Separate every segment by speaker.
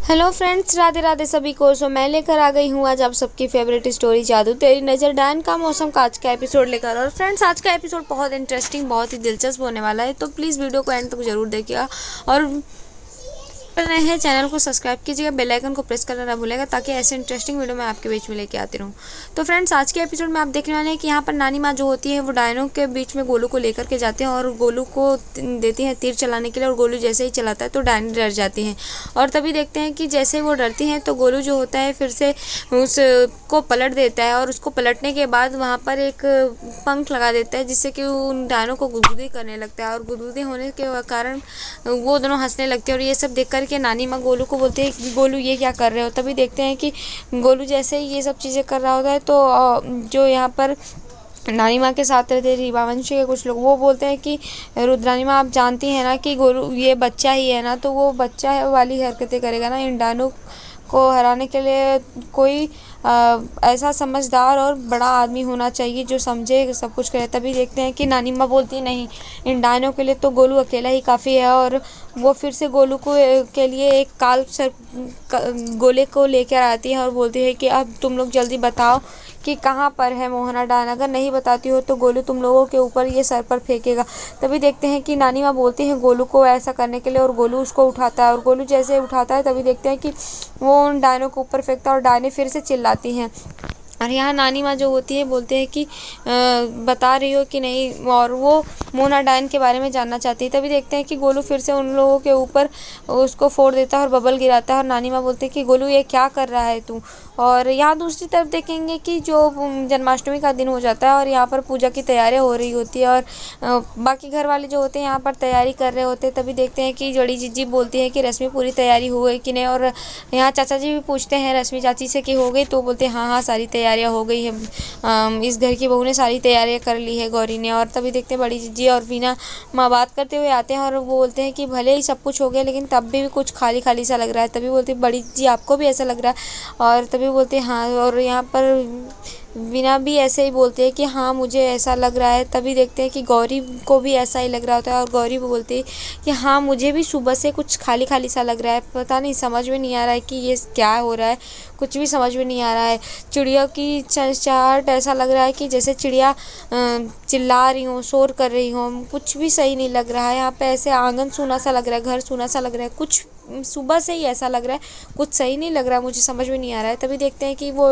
Speaker 1: Hello friends, Radhe Radhe सभी को। मैं लेकर आ गई हूँ आज आप सबकी फेवरेट स्टोरी जादू तेरी नज़र डायन का मौसम का आज का एपिसोड लेकर। और फ्रेंड्स, आज का एपिसोड बहुत इंटरेस्टिंग, बहुत ही दिलचस्प होने वाला है, तो प्लीज़ वीडियो को एंड तक जरूर देखिएगा। और कर रहे हैं चैनल को सब्सक्राइब कीजिएगा, बेल आइकन को प्रेस करना ना भूलेगा, ताकि ऐसे इंटरेस्टिंग वीडियो मैं आपके बीच में लेके आती रहूँ। तो फ्रेंड्स, आज के एपिसोड में आप देखने वाले हैं कि यहाँ पर नानी माँ जो होती है वो डायनों के बीच में गोलू को लेकर के जाते हैं और गोलू को देती हैं तीर चलाने के लिए। और गोलू जैसे ही चलाता है तो डायन डर जाती हैं। और तभी देखते हैं कि जैसे ही वो डरती हैं तो गोलू जो होता है फिर से उसको पलट देता है। और उसको पलटने के बाद वहाँ पर एक पंख लगा देता है, जिससे कि उन डायनों को गुदगुदी करने लगता है। और गुदगुदी होने के कारण वो दोनों हंसने लगते हैं। और ये सब देख करके नानी माँ गोलू को बोलते हैं कि गोलू ये क्या कर रहे हो। तभी देखते हैं कि गोलू जैसे ही ये सब चीज़ें कर रहा होता है तो जो यहाँ पर नानी माँ के साथ रहते रीवावंशी के कुछ लोग वो बोलते हैं कि रुद्रानी माँ, आप जानती हैं ना कि गोलू ये बच्चा ही है ना, तो वो बच्चा वाली हरकतें करेगा ना। इन डायनों को हराने के लिए कोई ऐसा समझदार और बड़ा आदमी होना चाहिए जो समझे सब कुछ करे। तभी देखते हैं कि नानी माँ बोलती नहीं, इन डायनों के लिए तो गोलू अकेला ही काफ़ी है। और वो फिर से गोलू को के लिए एक काल सर गोले को लेकर आती है और बोलती है कि अब तुम लोग जल्दी बताओ कि कहाँ पर है मोहना डायन। अगर नहीं बताती हो तो गोलू तुम लोगों के ऊपर ये सर पर फेंकेगा। तभी देखते हैं कि नानी माँ बोलती है गोलू को ऐसा करने के लिए, और गोलू उसको उठाता है। और गोलू जैसे उठाता है तभी देखते हैं कि वो उन डायनों के ऊपर फेंकता है और डायनें फिर से चिल्लाती हैं। और यहाँ नानी माँ जो होती है बोलते हैं कि बता रही हो कि नहीं, और वो मोना डायन के बारे में जानना चाहती है। तभी देखते हैं कि गोलू फिर से उन लोगों के ऊपर उसको फोड़ देता है और बबल गिराता है। और नानी माँ बोलते हैं कि गोलू ये क्या कर रहा है तू। और यहाँ दूसरी तरफ देखेंगे कि जो जन्माष्टमी का दिन हो जाता है और यहाँ पर पूजा की तैयारियाँ हो रही होती है। और बाकी घर वाले जो होते हैं यहाँ पर तैयारी कर रहे होते हैं। तभी देखते हैं कि बड़ी जीजी बोलती है कि रश्मि पूरी तैयारी हो गई कि नहीं। और यहाँ चाचा जी भी पूछते हैं रश्मि चाची से कि हो गई, तो बोलते हैं हाँ हाँ सारी तैयारियाँ हो गई है, इस घर की बहू ने सारी तैयारियाँ कर ली है, गौरी ने। और तभी देखते हैं बड़ी जीजी और वीना माँ बात करते हुए आते हैं और वो बोलते हैं कि भले ही सब कुछ हो गया लेकिन तब भी कुछ खाली खाली सा लग रहा है। तभी बोलती है बड़ी जी आपको भी ऐसा लग रहा है। और तभी बोलते हैं हाँ। और यहाँ पर वीना भी ऐसे ही बोलती है कि हाँ मुझे ऐसा लग रहा है। तभी देखते हैं कि गौरी को भी ऐसा ही लग रहा होता है। और गौरी भी बोलती है कि हाँ मुझे भी सुबह से कुछ खाली खाली सा लग रहा है, पता नहीं समझ में नहीं आ रहा है कि ये क्या हो रहा है, कुछ भी समझ में नहीं आ रहा है। चिड़िया की चहचहाहट ऐसा लग रहा है कि जैसे चिड़िया चिल्ला रही हों, शोर कर रही हों, कुछ भी सही नहीं लग रहा है। यहाँ पे ऐसे आंगन सूना सा लग रहा है, घर सूना सा लग रहा है, कुछ सुबह से ही ऐसा लग रहा है, कुछ सही नहीं लग रहा, मुझे समझ में नहीं आ रहा है। तभी देखते हैं कि वो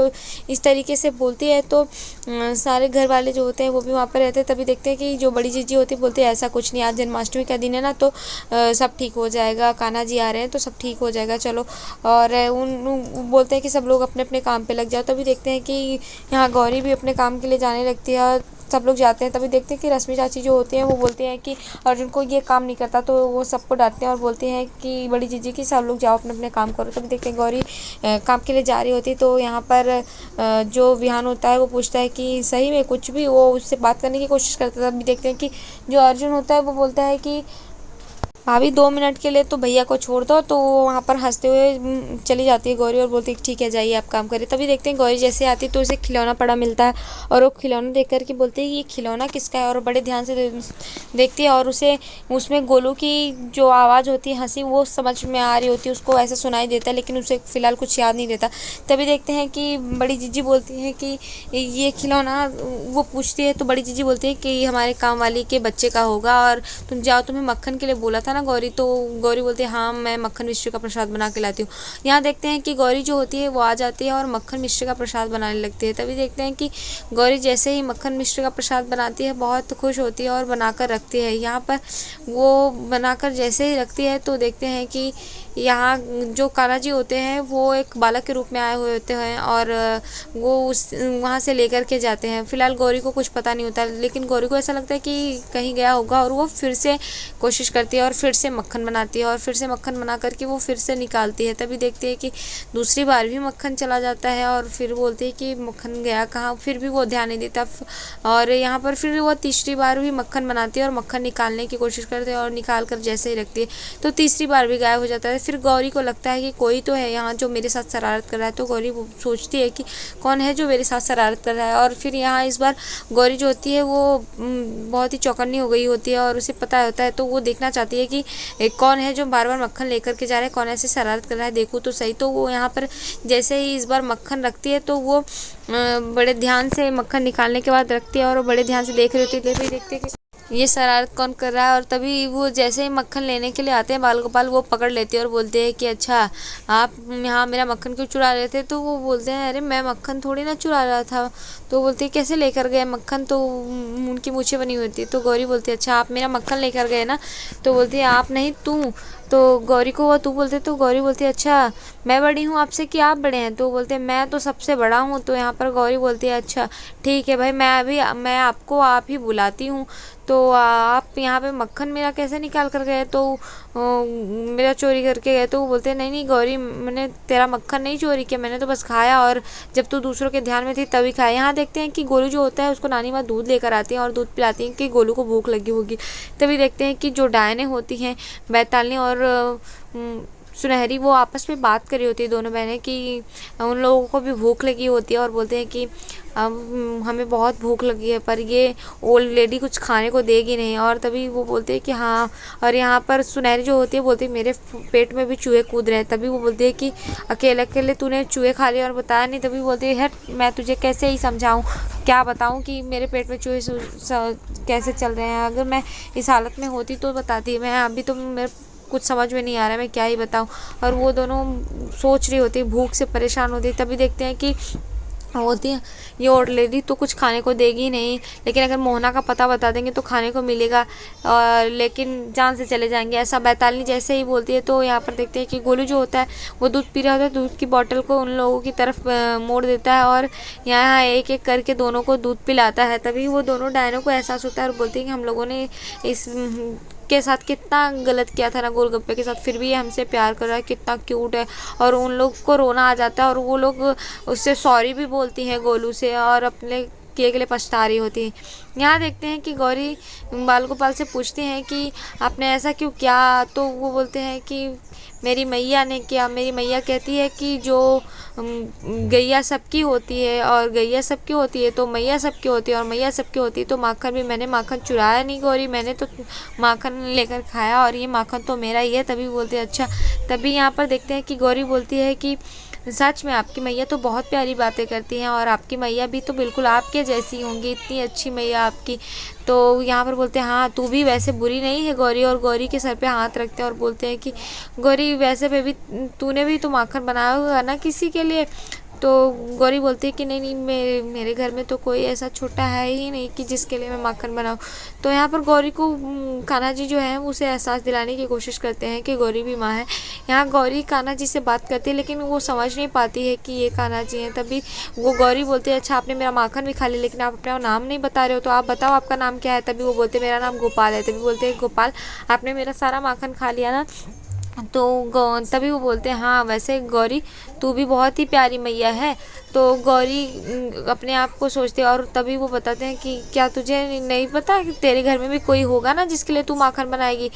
Speaker 1: इस तरीके से बोलती है तो सारे घर वाले जो होते हैं वो भी वहाँ पर रहते हैं। तभी देखते हैं कि जो बड़ी जीजी होती है बोलती है ऐसा कुछ नहीं, आज जन्माष्टमी का दिन है ना, तो सब ठीक हो जाएगा, कान्हा जी आ रहे हैं तो सब ठीक हो जाएगा, चलो। और उन बोलते हैं कि सब लोग अपने अपने काम पे लग जाओ। तभी देखते हैं कि यहाँ गौरी भी अपने काम के लिए जाने लगती है और सब लोग जाते हैं। तभी देखते हैं कि रश्मि चाची जो होती हैं वो बोलती हैं कि अर्जुन को ये काम नहीं करता, तो वो सबको डांटते हैं और बोलती हैं कि बड़ी जीजी की सब लोग जाओ अपने अपने काम करो। तभी देखते हैं गौरी काम के लिए जा रही होती है तो यहाँ पर जो विहान होता है वो पूछता है कि सही में कुछ भी, वो उससे बात करने की कोशिश करता है। तभी देखते हैं कि जो अर्जुन होता है वो बोलता है कि भाभी 2 मिनट के लिए तो भैया को छोड़ दो। तो वहाँ पर हंसते हुए चली जाती है गौरी और बोलती है ठीक है जाइए आप काम करिए। तभी देखते हैं गौरी जैसे आती है तो उसे खिलौना पड़ा मिलता है और वो खिलौना देख कर के बोलती है ये खिलौना किसका है। और बड़े ध्यान से देखती है और उसे उसमें गोलू की जो आवाज़ होती है हंसी वो समझ में आ रही होती है, उसको ऐसा सुनाई देता है, लेकिन उसे फ़िलहाल कुछ याद नहीं रहता। तभी देखते हैं कि बड़ी जीजी बोलती है कि ये खिलौना, वो पूछती है तो बड़ी जीजी बोलती है कि हमारे काम वाली के बच्चे का होगा और तुम जाओ, तुम्हें मक्खन के लिए बोला था ना गौरी। तो गौरी बोलती है हाँ मैं मक्खन मिश्री का प्रसाद बना के लाती हूँ। यहाँ देखते हैं कि गौरी जो होती है वो आ जाती है और मक्खन मिश्री का प्रसाद बनाने लगती है। तभी देखते हैं कि गौरी जैसे ही मक्खन मिश्री का प्रसाद बनाती है बहुत खुश होती है और बनाकर रखती है। यहाँ पर वो बनाकर जैसे ही रखती है तो देखते हैं कि यहाँ जो कान्हा जी होते हैं वो एक बालक के रूप में आए हुए होते हैं और वो उस वहाँ से लेकर के जाते हैं। फिलहाल गौरी को कुछ पता नहीं होता, लेकिन गौरी को ऐसा लगता है कि कहीं गया होगा और वो फिर से कोशिश करती है और फिर से मक्खन बनाती है और फिर से मक्खन बना करके वो फिर से निकालती है। तभी देखती है कि दूसरी बार भी मक्खन चला जाता है और फिर बोलती है कि मक्खन गया कहाँ, फिर भी वो ध्यान नहीं देता। और यहाँ पर फिर वो तीसरी बार भी मक्खन बनाती है और मक्खन निकालने की कोशिश करती है और निकाल कर जैसे ही रखती है तो तीसरी बार भी गायब हो जाता है। फिर गौरी को लगता है कि कोई तो है यहाँ जो मेरे साथ शरारत कर रहा है। तो गौरी सोचती है कि कौन है जो मेरे साथ शरारत कर रहा है। और फिर यहाँ इस बार गौरी जो होती है वो बहुत ही चौकन्नी हो गई होती है और उसे पता होता है, तो वो देखना चाहती है कि कौन है जो बार बार मक्खन लेकर के जा रहा है, कौन ऐसे शरारत कर रहा है, देखूँ तो सही। तो वो यहाँ पर जैसे ही इस बार मक्खन रखती है तो वो बड़े ध्यान से मक्खन निकालने के बाद रखती है और वो बड़े ध्यान से देख रही होती है, तभी देखते हैं कि ये शरारत कौन कर रहा है। और तभी वो जैसे ही मक्खन लेने के लिए आते हैं बाल गोपाल, वो पकड़ लेते हैं और बोलते हैं कि अच्छा आप यहाँ मेरा मक्खन क्यों चुरा रहे थे। तो वो बोलते हैं अरे मैं मक्खन थोड़ी ना चुरा रहा था। तो बोलते हैं कैसे लेकर गए मक्खन, तो उनकी मूछें बनी हुई थी। तो गौरी बोलती है अच्छा आप मेरा मक्खन लेकर गए ना। तो बोलती है आप नहीं तू। तो गौरी को वो तू बोलते, तो गौरी बोलती है अच्छा मैं बड़ी हूँ आपसे कि आप बड़े हैं। तो बोलते हैं मैं तो सबसे बड़ा हूँ। तो यहाँ पर गौरी बोलती है अच्छा ठीक है भाई, मैं आपको आप ही बुलाती हूँ। तो आप यहाँ पे मक्खन मेरा कैसे निकाल कर गए, तो मेरा चोरी करके गए। तो वो बोलते हैं नहीं नहीं गौरी, मैंने तेरा मक्खन नहीं चोरी किया, मैंने तो बस खाया और जब तू दूसरों के ध्यान में थी तभी खाया। यहाँ देखते हैं कि गोलू जो होता है उसको नानी माँ दूध लेकर आती हैं और दूध पिलाती हैं कि गोलू को भूख लगी होगी। तभी देखते हैं कि जो डायनें होती हैं बैतालनी और सुनहरी, वो आपस में बात कर रही होती है दोनों बहनें कि उन लोगों को भी भूख लगी होती है और बोलते हैं कि हमें बहुत भूख लगी है पर ये ओल्ड लेडी कुछ खाने को देगी नहीं। और तभी वो बोलते हैं कि हाँ, और यहाँ पर सुनहरी जो होती है बोलती है मेरे पेट में भी चूहे कूद रहे हैं। तभी वो बोलती है कि अकेले अकेले तूने चूहे खा लिए और बताया नहीं। तभी बोलती है हट, मैं तुझे कैसे ही समझाऊँ, क्या बताऊँ कि मेरे पेट में चूहे कैसे चल रहे हैं। अगर मैं इस हालत में होती तो बताती, मैं अभी तो मेरे कुछ समझ में नहीं आ रहा है, मैं क्या ही बताऊँ। और वो दोनों सोच रही होती है, भूख से परेशान होती है। तभी देखते हैं कि होती है ये ओल्ड लेडी तो कुछ खाने को देगी नहीं, लेकिन अगर मोहना का पता बता देंगे तो खाने को मिलेगा, और लेकिन जान से चले जाएंगे, ऐसा बैतालनी जैसे ही बोलती है। तो यहाँ पर देखते हैं कि गोलू जो होता है वो दूध पी रहा होता है, दूध की बोतल को उन लोगों की तरफ मोड़ देता है और यहाँ एक एक करके दोनों को दूध पिलाता है। तभी वो दोनों डायनों को एहसास होता है और बोलती है कि हम लोगों ने इस के साथ कितना गलत किया था ना गोलगप्पे के साथ, फिर भी ये हमसे प्यार कर रहा है, कितना क्यूट है। और उन लोग को रोना आ जाता है और वो लोग उससे सॉरी भी बोलती हैं गोलू से और अपने किए के लिए पछता रही होती है। यहाँ देखते हैं कि गौरी बाल गोपाल से पूछती हैं कि आपने ऐसा क्यों किया। तो वो बोलते हैं कि मेरी मैया ने किया। मेरी मैया कहती है कि जो गैया सबकी होती है और गैया सबकी होती है तो मैया सबकी होती है और मैया सबकी होती है तो माखन भी, मैंने माखन चुराया नहीं गौरी, मैंने तो माखन लेकर खाया और ये माखन तो मेरा ही है। तभी बोलते हैं अच्छा। तभी यहाँ पर देखते हैं कि गौरी बोलती है कि सच में आपकी मैया तो बहुत प्यारी बातें करती हैं और आपकी मैया भी तो बिल्कुल आपके जैसी होंगी, इतनी अच्छी मैया आपकी। तो यहाँ पर बोलते हैं हाँ तू भी वैसे बुरी नहीं है गौरी, और गौरी के सर पे हाथ रखते हैं और बोलते हैं कि गौरी वैसे पे भी तूने भी तो माखन बनाया होगा ना किसी के लिए। तो गौरी बोलती है कि नहीं नहीं, मेरे घर में तो कोई ऐसा छोटा है ही नहीं कि जिसके लिए मैं माखन बनाऊँ। तो यहाँ पर गौरी को कान्हा जी जो है उसे एहसास दिलाने की कोशिश करते हैं कि गौरी भी माँ है। यहाँ गौरी कान्हा जी से बात करती है लेकिन वो समझ नहीं पाती है कि ये कान्हा जी हैं। तभी वो गौरी बोलती है अच्छा आपने मेरा माखन भी खा लिया लेकिन आप अपना नाम नहीं बता रहे हो, तो आप बताओ आपका नाम क्या है। तभी वो बोलते मेरा नाम गोपाल है। तभी बोलते हैं गोपाल आपने मेरा सारा माखन खा लिया ना। तो तभी वो बोलते हैं हाँ वैसे गौरी तू भी बहुत ही प्यारी मैया है। तो गौरी अपने आप को सोचते हैं और तभी वो बताते हैं कि क्या तुझे नहीं पता कि तेरे घर में भी कोई होगा ना जिसके लिए तू माखन बनाएगी।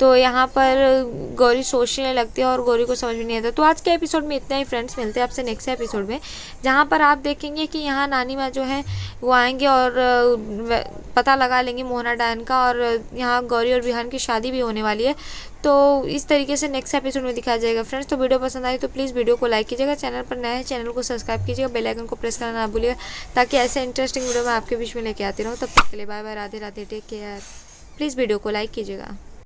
Speaker 1: तो यहाँ पर गौरी सोचने लगती है और गौरी को समझ में नहीं आता। तो आज के एपिसोड में इतना ही फ्रेंड्स, मिलते हैं आपसे नेक्स्ट एपिसोड में, जहाँ पर आप देखेंगे कि यहाँ नानी माँ जो है वो आएंगे और पता लगा लेंगे मोहना डायन का, और यहाँ गौरी और बिहान की शादी भी होने वाली है। तो इस तरीके से नेक्स्ट एपिसोड में दिखाया जाएगा फ्रेंड्स। तो वीडियो पसंद आई तो प्लीज़ वीडियो को लाइक कीजिएगा, चैनल पर नए हैं चैनल को सब्सक्राइब कीजिएगा, बेल आइकन को प्रेस करना ना भूलिएगा ताकि ऐसे इंटरेस्टिंग वीडियो मैं आपके बीच में लेके आती रहूँ। तब तक के लिए bye bye, Radhe Radhe, take care. Please video को लाइक कीजिएगा।